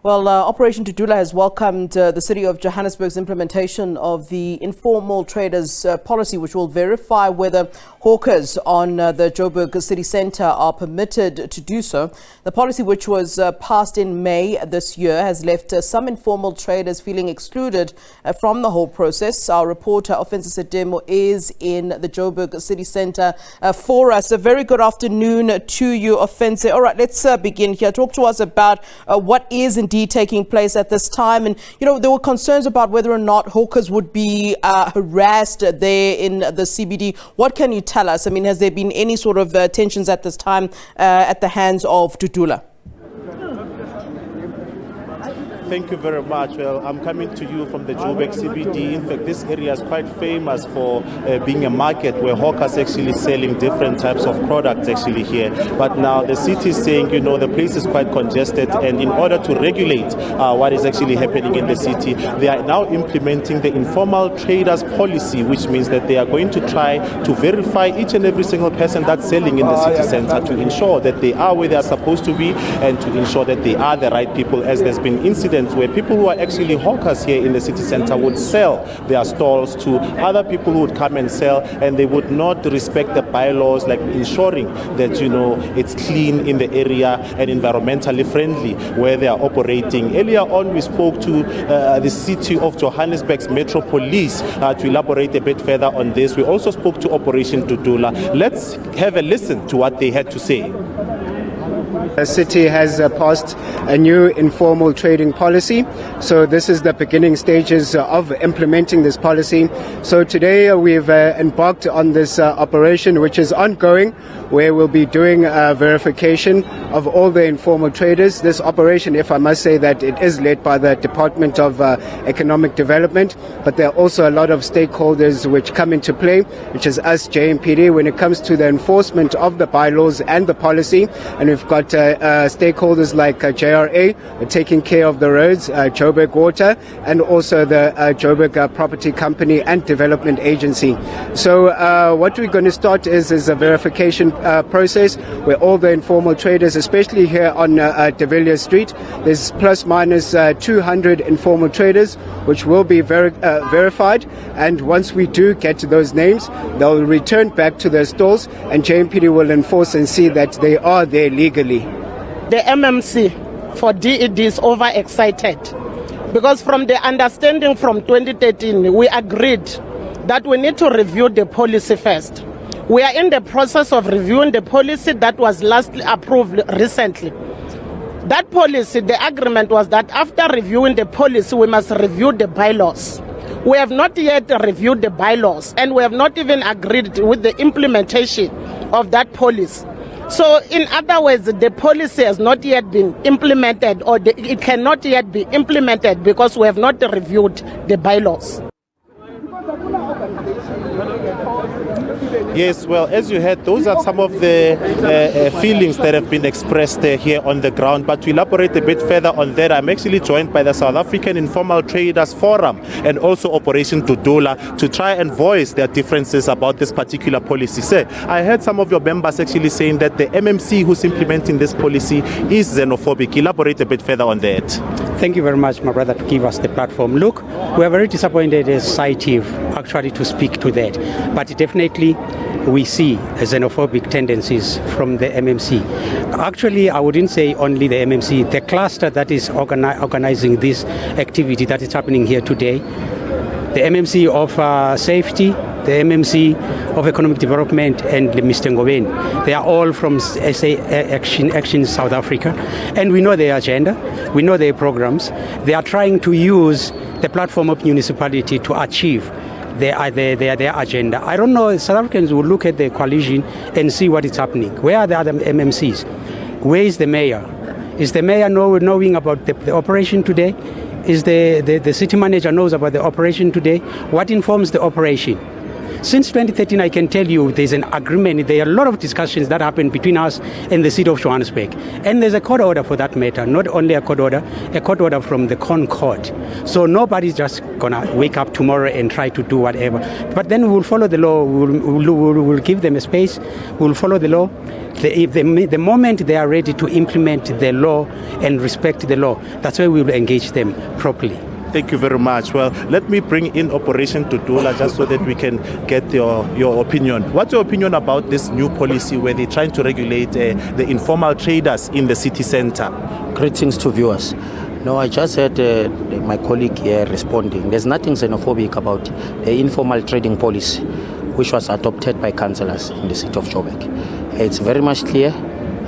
Well, Operation Dudula has welcomed the City of Johannesburg's implementation of the informal traders policy, which will verify whether hawkers on the Joburg City Centre are permitted to do so. The policy, which was passed in May this year, has left some informal traders feeling excluded from the whole process. Our reporter, Ofentse Setimo, is in the Joburg City Centre for us. A very good afternoon to you, Ofentse. All right, let's begin here. Talk to us about what is indeed taking place at this time. And, you know, there were concerns about whether or not hawkers would be harassed there in the CBD. What can you tell us? I mean, has there been any sort of tensions at this time at the hands of Dudula? Thank you very much. Well, I'm coming to you from the Joburg CBD. In fact, this area is quite famous for being a market where hawkers actually selling different types of products actually here. But now the city is saying, you know, the place is quite congested, and in order to regulate what is actually happening in the city, they are now implementing the informal traders policy, which means that they are going to try to verify each and every single person that's selling in the city center to ensure that they are where they are supposed to be and to ensure that they are the right people, as there's been incidents where people who are actually hawkers here in the city center would sell their stalls to other people who would come and sell, and they would not respect the bylaws, like ensuring that, you know, it's clean in the area and environmentally friendly where they are operating. Earlier on, we spoke to the City of Johannesburg's Metro Police to elaborate a bit further on this. We also spoke to Operation Dudula. Let's have a listen to what they had to say. The city has passed a new informal trading policy. So this is the beginning stages of implementing this policy. So today we've embarked on this operation, which is ongoing, where we'll be doing verification of all the informal traders. This operation, if I must say that it is led by the Department of Economic Development, but there are also a lot of stakeholders which come into play, which is us, JMPD, when it comes to the enforcement of the bylaws and the policy. And we've got stakeholders like JRA taking care of the roads, Joburg Water, and also the Joburg Property Company and Development Agency. So what we're going to start is a verification process where all the informal traders, especially here on De Villiers Street, there's plus minus 200 informal traders which will be verified, and once we do get to those names, they'll return back to their stalls, and JMPD will enforce and see that they are there legally. The MMC for DED is overexcited because from the understanding from 2013, we agreed that we need to review the policy first. We are in the process of reviewing the policy that was lastly approved recently. That policy, the agreement was that after reviewing the policy, we must review the bylaws. We have not yet reviewed the bylaws, and we have not even agreed with the implementation of that policy. So, in other words, the policy has not yet been implemented, or it cannot yet be implemented because we have not reviewed the bylaws. Yes, well, as you heard, those are some of the feelings that have been expressed here on the ground. But to elaborate a bit further on that, I'm actually joined by the South African Informal Traders Forum and also Operation Dudula to try and voice their differences about this particular policy. Sir, I heard some of your members actually saying that the MMC who's implementing this policy is xenophobic. Elaborate a bit further on that. Thank you very much, my brother, to give us the platform. Look, we are very disappointed as society actually to speak to that. But definitely, we see xenophobic tendencies from the MMC. Actually, I wouldn't say only the MMC, the cluster that is organizing this activity that is happening here today, the MMC of safety, the MMC of economic development, and Mr. Ngoben. They are all from Action South Africa, and we know their agenda, we know their programs. They are trying to use the platform of municipality to achieve their agenda. I don't know, South Africans will look at the coalition and see what is happening. Where are the other MMCs? Where is the mayor? Is the mayor knowing about the operation today? Is the city manager knows about the operation today? What informs the operation? Since 2013, I can tell you there's an agreement. There are a lot of discussions that happen between us and the City of Johannesburg. And there's a court order for that matter, not only a court order from the Court. So nobody's just going to wake up tomorrow and try to do whatever. But then we'll follow the law. We'll give them a space. We'll follow the law. The moment they are ready to implement the law and respect the law, that's why we will engage them properly. Thank you very much. Well, let me bring in Operation Dudula just so that we can get your opinion. What's your opinion about this new policy where they're trying to regulate the informal traders in the city centre? Greetings to viewers. No, I just heard my colleague here responding. There's nothing xenophobic about the informal trading policy, which was adopted by councillors in the City of Joburg. It's very much clear.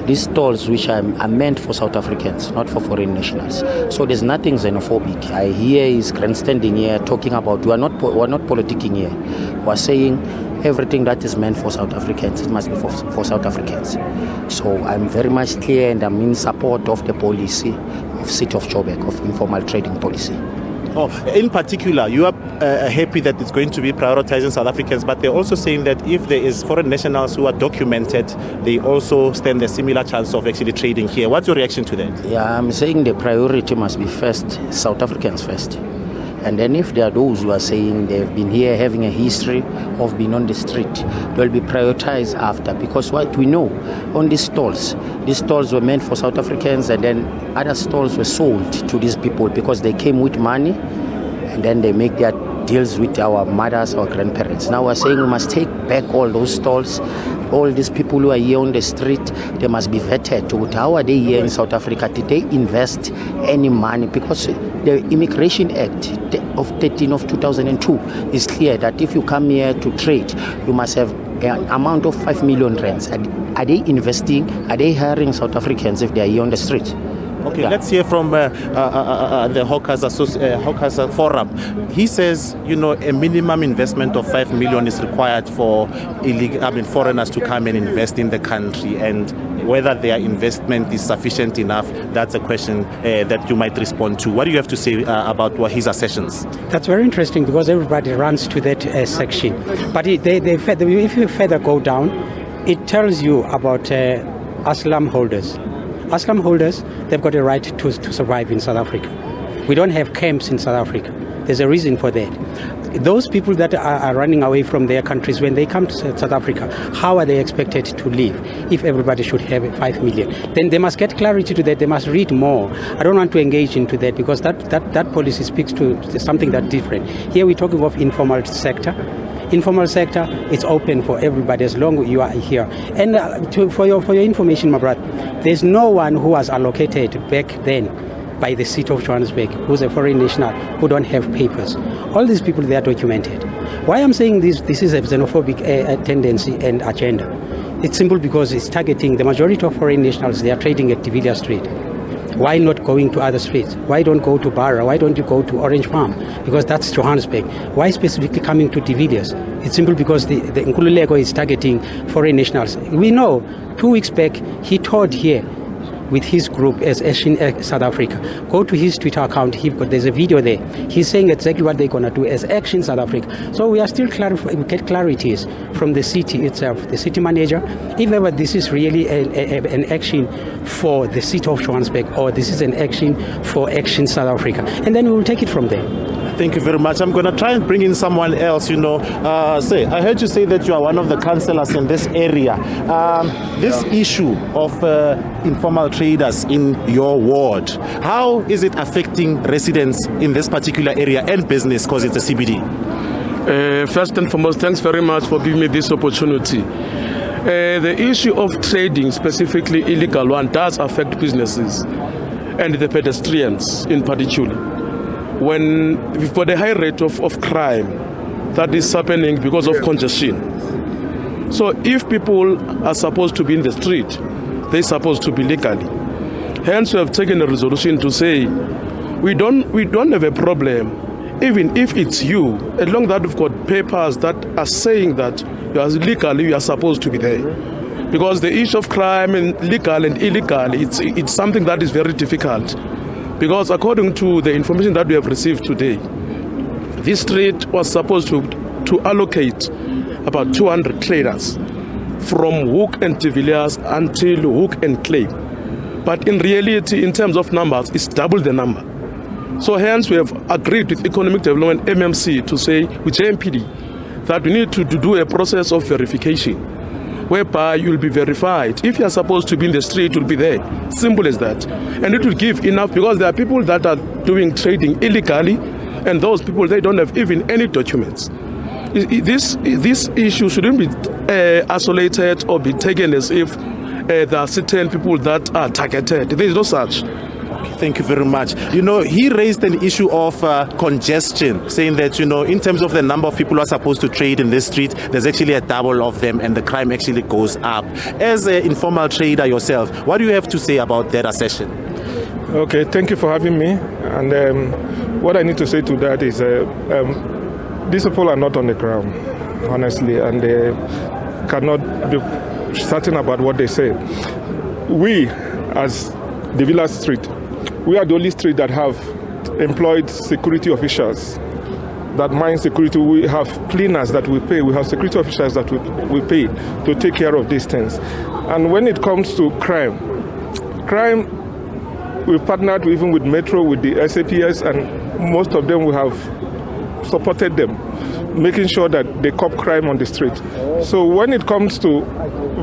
These stalls which are meant for South Africans, not for foreign nationals. So there's nothing xenophobic. I hear is grandstanding here talking about we're not politicking here. We're saying everything that is meant for South Africans, it must be for South Africans. So I'm very much clear and I'm in support of the policy of City of Joburg, of informal trading policy. Oh, in particular, you are happy that it's going to be prioritizing South Africans, but they're also saying that if there is foreign nationals who are documented, they also stand a similar chance of actually trading here. What's your reaction to that? Yeah, I'm saying the priority must be first, South Africans first. And then if there are those who are saying they've been here having a history of being on the street, they'll be prioritized after. Because what we know on these stalls were meant for South Africans, and then other stalls were sold to these people because they came with money and then they make their deals with our mothers or grandparents. Now we're saying we must take back all those stalls. All these people who are here on the street, they must be vetted to how are they here in South Africa? Did they invest any money? Because the Immigration Act of 13 of 2002 is clear that if you come here to trade, you must have an amount of 5 million rands. Are they investing? Are they hiring South Africans if they are here on the street? Okay, yeah. Let's hear from the Hawkers Forum. He says, a minimum investment of 5 million is required for foreigners to come and invest in the country, and whether their investment is sufficient enough, that's a question that you might respond to. What do you have to say about his assertions? That's very interesting because everybody runs to that section. But if you further go down, it tells you about asylum holders. Asylum holders, they've got a right to survive in South Africa. We don't have camps in South Africa. There's a reason for that. Those people that are running away from their countries, when they come to South Africa, how are they expected to live if everybody should have 5 million? Then they must get clarity to that. They must read more. I don't want to engage into that because that policy speaks to something that's different. Here we're talking of informal sector. Informal sector, it's open for everybody as long as you are here. And for your information, my brother, there's no one who was allocated back then by the City of Johannesburg who's a foreign national who don't have papers. All these people, they are documented. Why I'm saying this is a xenophobic tendency and agenda. It's simple because it's targeting the majority of foreign nationals. They are trading at Dudula Street. Why not going to other streets? Why don't go to Barra? Why don't you go to Orange Palm? Because that's Johannesburg. Why specifically coming to Dudula? It's simple because the Nkululeko is targeting foreign nationals. We know 2 weeks back he toured here with his group as Action South Africa. Go to his Twitter account. There's a video there. He's saying exactly what they're going to do as Action South Africa. So we are still we get clarities from the city itself, the city manager, if ever this is really an action for the City of Johannesburg or this is an action for Action South Africa. And then we will take it from there. Thank you very much. I'm going to try and bring in someone else, I heard you say that you are one of the councillors in this area. This issue of informal traders in your ward, how is it affecting residents in this particular area and business because it's a CBD? First and foremost, thanks very much for giving me this opportunity. The issue of trading, specifically illegal one, does affect businesses and the pedestrians in particular. When we've got a high rate of crime that is happening because of congestion. So if people are supposed to be in the street, they're supposed to be legally. Hence we have taken a resolution to say we don't have a problem, even if it's you, as long as we've got papers that are saying that you are legally, you are supposed to be there. Because the issue of crime and legal and illegal, it's something that is very difficult. Because according to the information that we have received today, this street was supposed to allocate about 200 traders from Hook and De Villiers until Hook and Clay. But in reality, in terms of numbers, it's double the number. So hence we have agreed with Economic Development MMC to say with JMPD that we need to do a process of verification whereby you'll be verified. If you're supposed to be in the street, you'll be there. Simple as that. And it will give enough, because there are people that are doing trading illegally, and those people, they don't have even any documents. This issue shouldn't be isolated or be taken as if there are certain people that are targeted. There is no such. Thank you very much. He raised an issue of congestion, saying that, in terms of the number of people who are supposed to trade in this street, there's actually a double of them and the crime actually goes up. As an informal trader yourself, what do you have to say about that assertion? Okay, thank you for having me. And what I need to say to that is these people are not on the ground, honestly, and they cannot be certain about what they say. We, as the Villa Street, we are the only street that have employed security officials that mind security. We have cleaners that we pay. We have security officials that we pay to take care of these things. And when it comes to crime, we partnered even with Metro, with the SAPS, and most of them we have supported them, making sure that they curb crime on the street. So when it comes to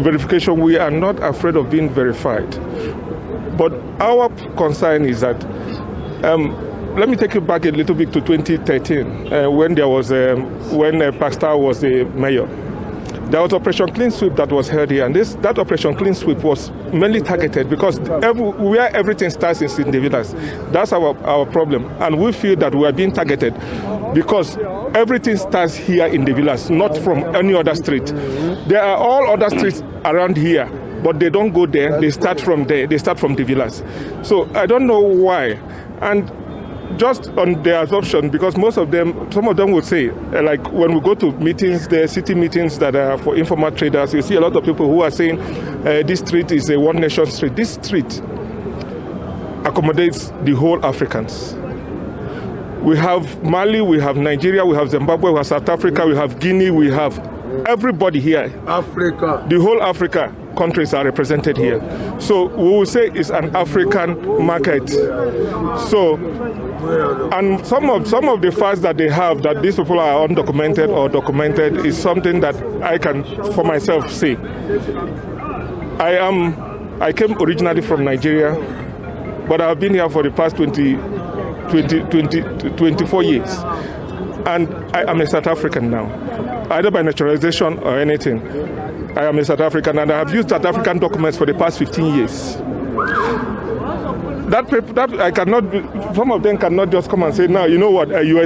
verification, we are not afraid of being verified. But our concern is that, let me take you back a little bit to 2013, when there was when Pastor was the mayor. There was Operation Clean Sweep that was held here, and that Operation Clean Sweep was mainly targeted because where everything starts is in the villas. That's our problem, and we feel that we are being targeted because everything starts here in the villas, not from any other street. There are all other streets around here, but they don't go there. They start from there. They start from the villas. So I don't know why. And just on their assumption, because some of them would say, like when we go to meetings, the city meetings that are for informal traders, you see a lot of people who are saying this street is a one nation street. This street accommodates the whole Africans. We have Mali, we have Nigeria, we have Zimbabwe, we have South Africa, we have Guinea, we have everybody here. Africa. The whole Africa countries are represented here. So we will say it's an African market. So, and some of the facts that they have that these people are undocumented or documented is something that I can for myself say. I came originally from Nigeria, but I've been here for the past 24 years. And I am a South African now, either by naturalization or anything. I am a South African, and I have used South African documents for the past 15 years. That I cannot. Some of them cannot just come and say, "No, you know what? You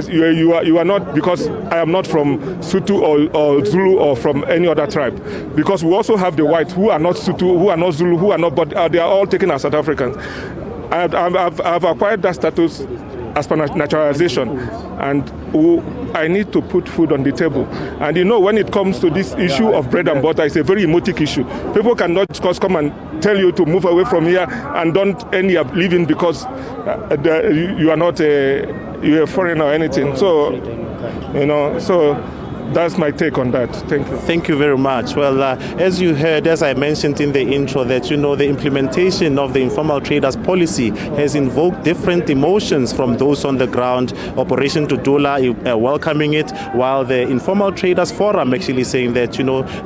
are not," because I am not from Sutu or Zulu or from any other tribe. Because we also have the whites who are not Sutu, who are not Zulu, who are not, but they are all taken as South Africans. I've acquired that status as per naturalization, and I need to put food on the table. And when it comes to this issue of bread and butter, it's a very emotive issue. People cannot just come and tell you to move away from here and don't end up leaving because you are not you're a foreigner or anything. So, that's my take on that. Thank you. Thank you very much. Well, as you heard, as I mentioned in the intro, that the implementation of the informal traders policy has invoked different emotions from those on the ground. Operation Dudula welcoming it, while the informal traders forum actually saying that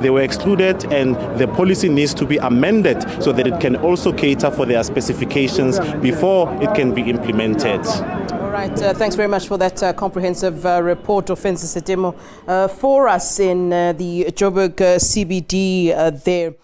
they were excluded and the policy needs to be amended so that it can also cater for their specifications before it can be implemented. All right, thanks very much for that comprehensive report, Ofentse Setimo, for us in the Joburg CBD there.